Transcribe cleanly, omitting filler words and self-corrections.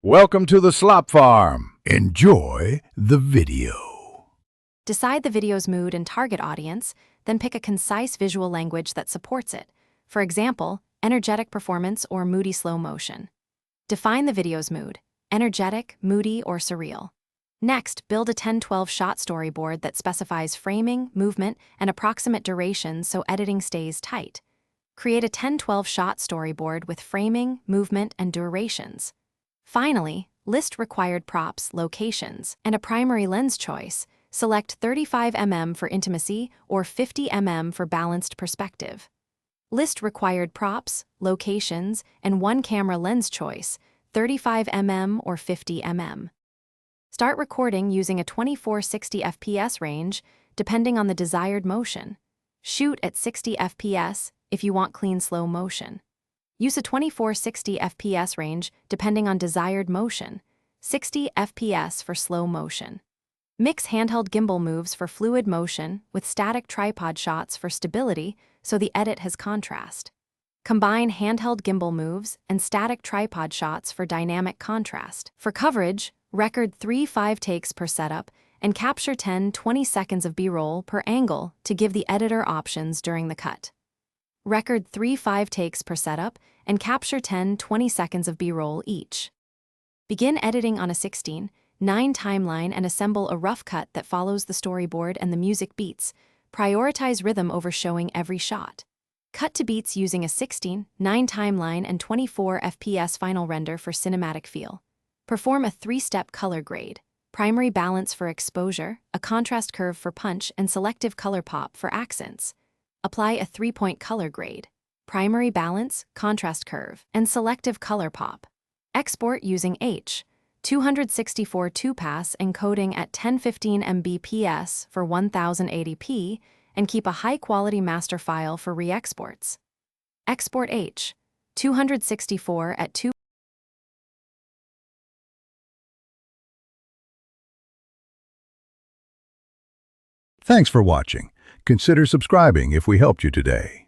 Welcome to the Slop Farm. Enjoy the video. Decide the video's mood and target audience, then pick a concise visual language that supports it. For example, energetic performance or moody slow motion. Define the video's mood: energetic, moody, or surreal. Next, build a 10-12 shot storyboard that specifies framing, movement, and approximate duration so editing stays tight. Create a 10-12 shot storyboard with framing, movement, and durations. Finally, list required props, locations, and a primary lens choice. Select 35 mm for intimacy or 50 mm for balanced perspective. List required props, locations, and one camera lens choice, 35 mm or 50 mm. Start recording using a 24-60 fps range, depending on the desired motion. Shoot at 60 fps if you want clean slow motion. Use a 24-60 fps range depending on desired motion, 60 fps for slow motion. Mix handheld gimbal moves for fluid motion with static tripod shots for stability so the edit has contrast. Combine handheld gimbal moves and static tripod shots for dynamic contrast. For coverage, record 3-5 takes per setup and capture 10-20 seconds of B-roll per angle to give the editor options during the cut. Record 3-5 takes per setup and capture 10-20 seconds of B-roll each. Begin editing on a 16:9 timeline and assemble a rough cut that follows the storyboard and the music beats. Prioritize rhythm over showing every shot. Cut to beats using a 16:9 timeline and 24 fps final render for cinematic feel. Perform a 3-step color grade: primary balance for exposure, a contrast curve for punch, and selective color pop for accents. Apply a 3-point color grade: primary balance, contrast curve, and selective color pop. Export using H.264 2-pass encoding at 1015 Mbps for 1080p and keep a high-quality master file for re-exports. Export H.264 at 2. Thanks for watching. Consider subscribing if we helped you today.